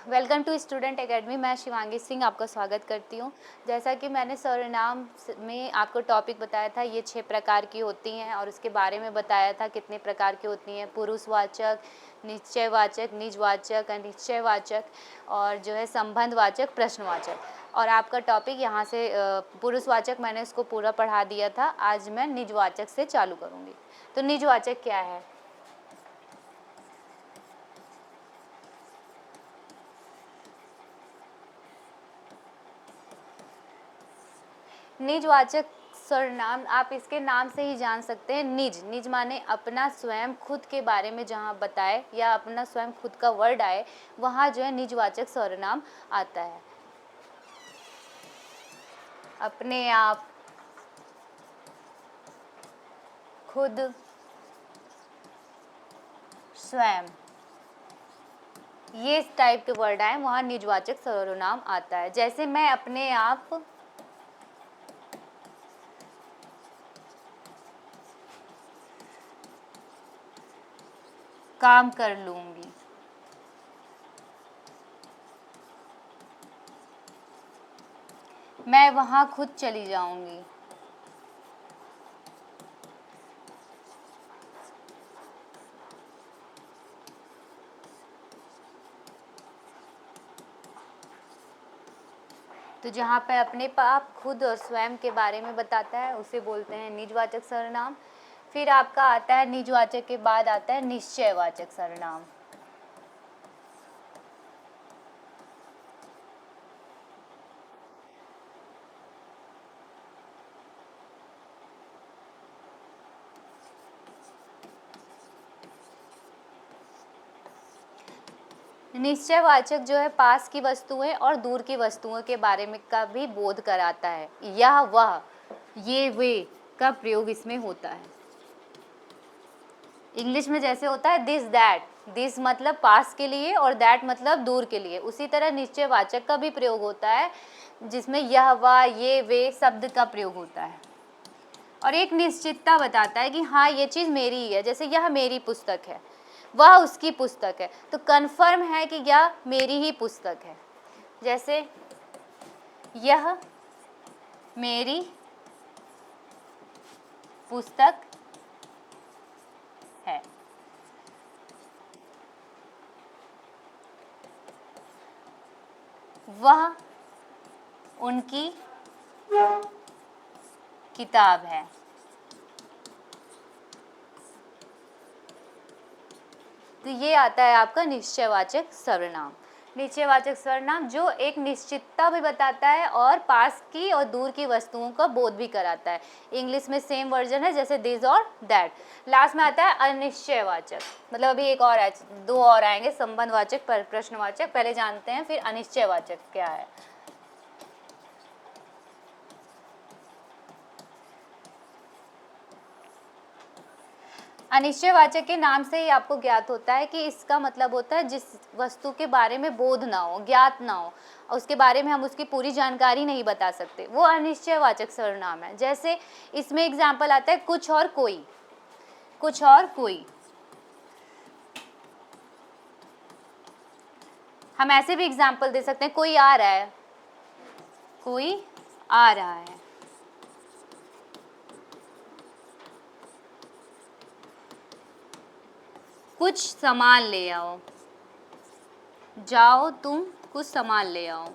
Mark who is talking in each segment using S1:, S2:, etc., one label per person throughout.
S1: Welcome to student academy. मैं शिवांगी सिंह आपका स्वागत करती हूँ। जैसा कि मैंने सर्वनाम में आपको टॉपिक बताया था, ये 6 प्रकार की होती हैं और उसके बारे में बताया था कितने प्रकार की होती हैं। पुरुषवाचक, निश्चयवाचक, निजवाचक, अनिश्चयवाचक और जो है संबंधवाचक, प्रश्नवाचक। और आपका टॉपिक यहाँ से पुरुषवाचक मैंने इसको पूरा पढ़ा दिया था। आज मैं निजवाचक से चालू करूँगी। तो निजवाचक क्या है? निजवाचक सर्वनाम आप इसके नाम से ही जान सकते हैं। निज, निज माने अपना, स्वयं, खुद के बारे में जहाँ बताए या अपना स्वयं खुद का वर्ड आए, वहाँ जो है निजवाचक सर्वनाम आता है। अपने आप, खुद, स्वयं, ये टाइप के वर्ड आए वहाँ निजवाचक सर्वनाम आता है। जैसे मैं अपने आप काम कर लूँगी, मैं वहाँ खुद चली जाऊँगी, तो जहाँ पे अपने आप, खुद और स्वयं के बारे में बताता है उसे बोलते हैं निजवाचक सर्वनाम। फिर आपका आता है निजवाचक के बाद आता है निश्चयवाचक सर्वनाम। निश्चयवाचक जो है पास की वस्तुएं और दूर की वस्तुओं के बारे में का भी बोध कराता है। यह, वह, ये, वे का प्रयोग इसमें होता है। इंग्लिश में जैसे होता है दिस, दैट, दिस मतलब पास के लिए और दैट मतलब दूर के लिए, उसी तरह निश्चयवाचक का भी प्रयोग होता है जिसमें यह, वह, ये, वे शब्द का प्रयोग होता है। और एक निश्चितता बताता है कि हाँ ये चीज़ मेरी ही है। जैसे यह मेरी पुस्तक है, वह उसकी पुस्तक है, तो कन्फर्म है कि यह मेरी ही पुस्तक है। जैसे यह मेरी पुस्तक है। वह उनकी किताब है। तो ये आता है आपका निश्चयवाचक सर्वनाम। निश्चयवाचक सर्वनाम जो एक निश्चितता भी बताता है और पास की और दूर की वस्तुओं का बोध भी कराता है। इंग्लिश में सेम वर्जन है जैसे दिस और दैट। लास्ट में आता है अनिश्चयवाचक, मतलब अभी एक और है, 2 और आएंगे, संबंधवाचक, प्रश्नवाचक। पहले जानते हैं फिर अनिश्चयवाचक क्या है। अनिश्चयवाचक के नाम से ही आपको ज्ञात होता है कि इसका मतलब होता है जिस वस्तु के बारे में बोध ना हो, ज्ञात ना हो, उसके बारे में हम उसकी पूरी जानकारी नहीं बता सकते, वो अनिश्चयवाचक सर्वनाम है। जैसे इसमें एग्जाम्पल आता है कुछ और कोई, कुछ और कोई। हम ऐसे भी एग्जाम्पल दे सकते हैं, कोई आ रहा है, कोई आ रहा है। कुछ सामान ले आओ, जाओ तुम कुछ सामान ले आओ।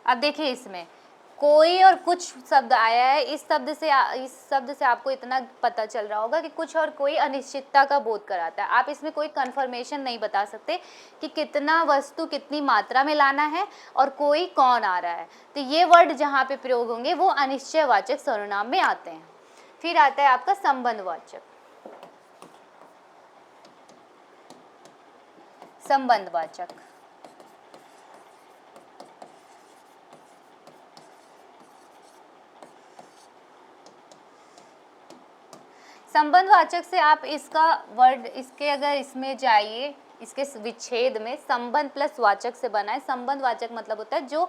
S1: अब देखिए इसमें कोई और कुछ शब्द आया है। इस शब्द से आपको इतना पता चल रहा होगा कि कुछ और कोई अनिश्चितता का बोध कराता है। आप इसमें कोई कंफर्मेशन नहीं बता सकते कि कितना वस्तु कितनी मात्रा में लाना है और कोई कौन आ रहा है। तो ये वर्ड जहाँ पे प्रयोग होंगे वो अनिश्चयवाचक सर्वनाम में आते हैं। फिर आता है आपका संबंधवाचक। संबंधवाचक संबंधवाचक से आप इसका वर्ड, इसके अगर इसमें जाइए, इसके विच्छेद में संबंध प्लस वाचक से बना है। संबंधवाचक मतलब होता है जो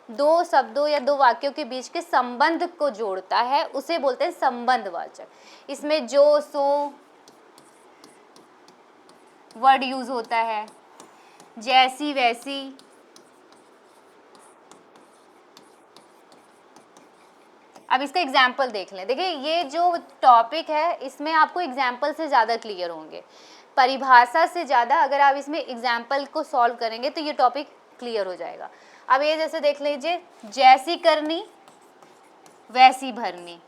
S1: दो शब्दों या दो वाक्यों के बीच के संबंध को जोड़ता है उसे बोलते हैं संबंधवाचक। इसमें जो सो वर्ड यूज होता है, जैसी वैसी, अब इसका एग्जाम्पल देख लें। देखिए ये जो टॉपिक है इसमें आपको एग्जाम्पल से ज़्यादा क्लियर होंगे, परिभाषा से ज़्यादा अगर आप इसमें एग्जाम्पल को सॉल्व करेंगे तो ये टॉपिक क्लियर हो जाएगा। अब ये जैसे देख लीजिए, जैसी करनी वैसी भरनी,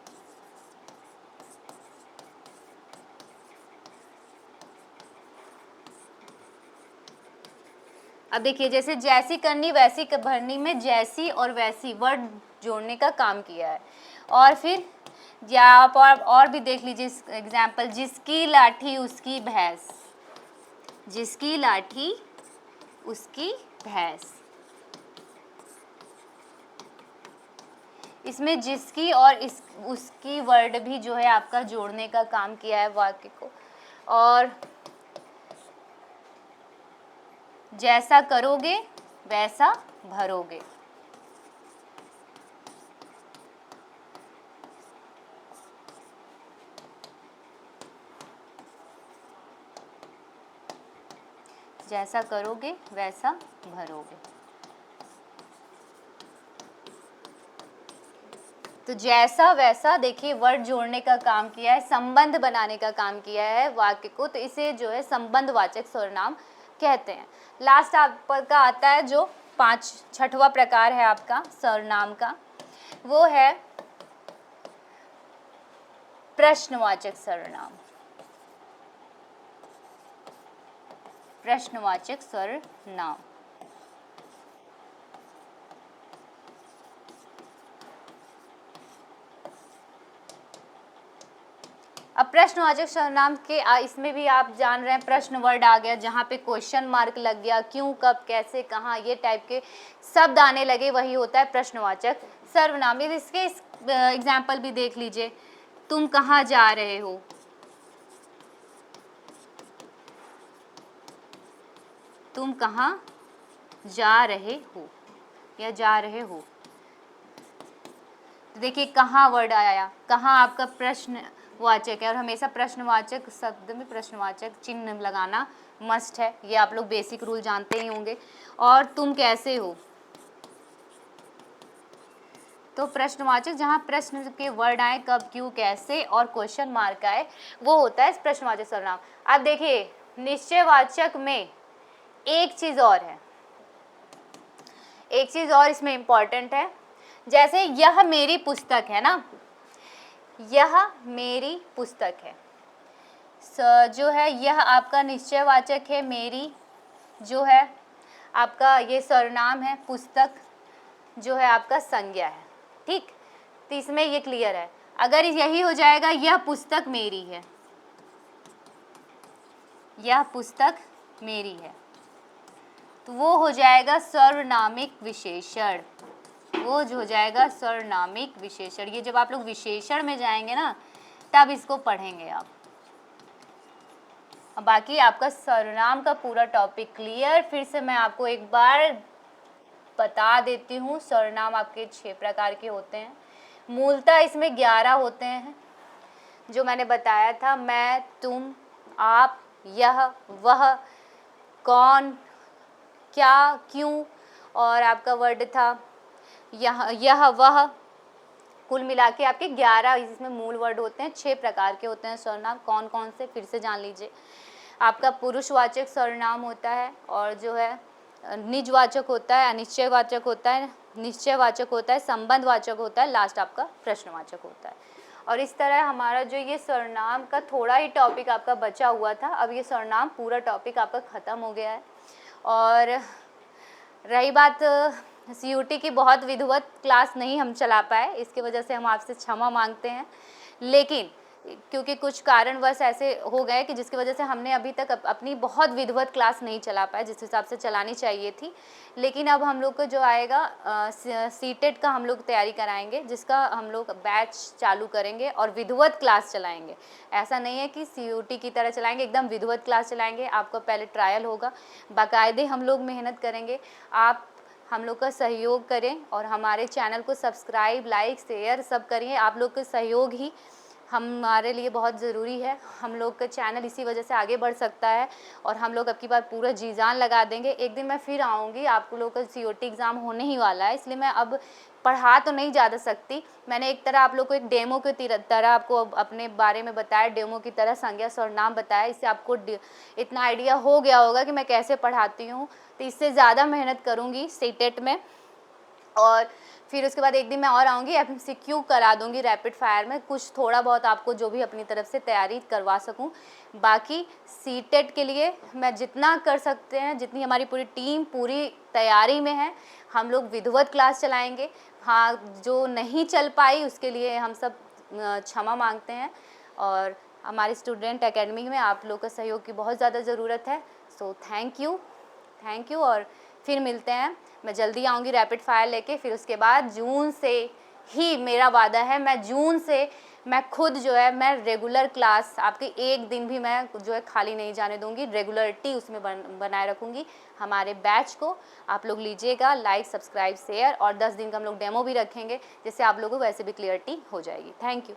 S1: अब देखिए जैसे जैसी करनी वैसी भरनी में जैसी और वैसी वर्ड जोड़ने का काम किया है। और फिर या आप और भी देख लीजिए एग्जाम्पल, जिसकी लाठी उसकी भैंस, जिसकी लाठी उसकी भैंस, इसमें जिसकी और इस उसकी वर्ड भी जो है आपका जोड़ने का काम किया है वाक्य को। और जैसा करोगे वैसा भरोगे, जैसा करोगे वैसा भरोगे। तो जैसा वैसा देखिए वर्ड जोड़ने का काम किया है, संबंध बनाने का काम किया है वाक्य को, तो इसे जो है संबंधवाचक सर्वनाम कहते हैं। लास्ट आपका आता है जो छठवां प्रकार है आपका सर्वनाम का, वो है प्रश्नवाचक सर्वनाम। प्रश्नवाचक सर्वनाम, अब प्रश्नवाचक सर्वनाम के इसमें भी आप जान रहे हैं प्रश्न वर्ड आ गया, जहाँ पे क्वेश्चन मार्क लग गया, क्यों कब कैसे कहाँ ये टाइप के शब्द आने लगे, वही होता है प्रश्नवाचक सर्वनाम। इसके एग्जाम्पल भी देख लीजिए, तुम कहाँ जा रहे हो, तुम कहाँ जा रहे हो या जा रहे हो, तो देखिए कहाँ वर्ड आया, कहाँ आपका प्रश्नवाचक है, और हमेशा प्रश्नवाचक शब्द में प्रश्नवाचक चिन्ह लगाना मस्ट है, ये आप लोग बेसिक रूल जानते ही होंगे। और तुम कैसे हो, तो प्रश्नवाचक जहाँ प्रश्न के वर्ड आए, कब क्यों कैसे और क्वेश्चन मार्क आए, वो होता है प्रश्नवाचक सर्वनाम। अब देखिए निश्चयवाचक में एक चीज़ और है, एक चीज़ और इसमें इम्पॉर्टेंट है, जैसे यह मेरी पुस्तक है ना, यह मेरी पुस्तक है, जो है यह आपका निश्चयवाचक है, मेरी जो है आपका ये सर्वनाम है, पुस्तक जो है आपका संज्ञा है, ठीक। तो इसमें ये क्लियर है, अगर यही हो जाएगा यह पुस्तक मेरी है, यह पुस्तक मेरी है, तो वो हो जाएगा सर्वनामिक विशेषण, वो जो हो जाएगा सर्वनामिक विशेषण। ये जब आप लोग विशेषण में जाएंगे ना तब इसको पढ़ेंगे आप। बाकी आपका सर्वनाम का पूरा टॉपिक क्लियर, फिर से मैं आपको एक बार बता देती हूँ। सर्वनाम आपके 6 प्रकार के होते हैं, मूलतः इसमें 11 होते हैं जो मैंने बताया था, मैं, तुम, आप, यह, वह, कौन, क्या, क्यों, और आपका वर्ड था यह वह, कुल मिला के आपके 11 इसमें मूल वर्ड होते हैं। 6 प्रकार के होते हैं सर्वनाम, कौन कौन से फिर से जान लीजिए। आपका पुरुषवाचक सर्वनाम होता है, और जो है निजवाचक होता है, अनिश्चयवाचक होता है, निश्चयवाचक होता है, संबंधवाचक होता है, लास्ट आपका प्रश्नवाचक होता है। और इस तरह हमारा जो ये सर्वनाम का थोड़ा ही टॉपिक आपका बचा हुआ था, अब ये सर्वनाम पूरा टॉपिक आपका ख़त्म हो गया है। और रही बात CUT की, बहुत विधिवत क्लास नहीं हम चला पाए, इसकी वजह से हम आपसे क्षमा मांगते हैं, लेकिन क्योंकि कुछ कारणवश ऐसे हो गए कि जिसकी वजह से हमने अभी तक अपनी बहुत विधिवत क्लास नहीं चला पाए जिस हिसाब से चलानी चाहिए थी। लेकिन अब हम लोग को जो आएगा CTET का हम लोग तैयारी कराएंगे, जिसका हम लोग बैच चालू करेंगे और विधिवत क्लास चलाएंगे। ऐसा नहीं है कि CUT की तरह चलाएंगे, एकदम विधिवत क्लास चलाएंगे। आपका पहले ट्रायल होगा, बाकायदे हम लोग मेहनत करेंगे, आप हम लोग का सहयोग करें और हमारे चैनल को सब्सक्राइब, लाइक, शेयर सब करिए। आप लोग का सहयोग ही हमारे लिए बहुत ज़रूरी है। हम लोग का चैनल इसी वजह से आगे बढ़ सकता है और हम लोग अब की बार पूरा जी जान लगा देंगे। एक दिन मैं फिर आऊँगी, आप लोग का COT एग्ज़ाम होने ही वाला है, इसलिए मैं अब पढ़ा तो नहीं ज़्यादा सकती। मैंने एक तरह आप लोग को एक डेमो की तरह आपको अपने बारे में बताया, डेमो की तरह संज्ञा सर्वनाम बताया। इससे आपको इतना आइडिया हो गया होगा कि मैं कैसे पढ़ाती हूँ। तो इससे ज़्यादा मेहनत करूँगी सीटेट में, और फिर उसके बाद एक दिन मैं और आऊँगी, MCQ करा दूँगी रैपिड फायर में, कुछ थोड़ा बहुत आपको जो भी अपनी तरफ से तैयारी करवा सकूँ। बाकी सीटेट के लिए मैं जितना कर सकते हैं, जितनी हमारी पूरी टीम पूरी तैयारी में है, हम लोग विधिवत क्लास चलाएँगे। हाँ, जो नहीं चल पाई उसके लिए हम सब क्षमा मांगते हैं, और हमारी स्टूडेंट एकेडमी में आप लोग का सहयोग की बहुत ज़्यादा ज़रूरत है। सो थैंक यू, और फिर मिलते हैं। मैं जल्दी आऊँगी रैपिड फायर लेके। फिर उसके बाद जून से ही मेरा वादा है, मैं जून से मैं खुद जो है मैं रेगुलर क्लास आपके एक दिन भी मैं जो है खाली नहीं जाने दूंगी, रेगुलरिटी उसमें बनाए रखूँगी। हमारे बैच को आप लोग लीजिएगा, लाइक, सब्सक्राइब, शेयर, और 10 दिन का हम लोग डेमो भी रखेंगे, जिससे आप लोगों को वैसे भी क्लियरिटी हो जाएगी। Thank you.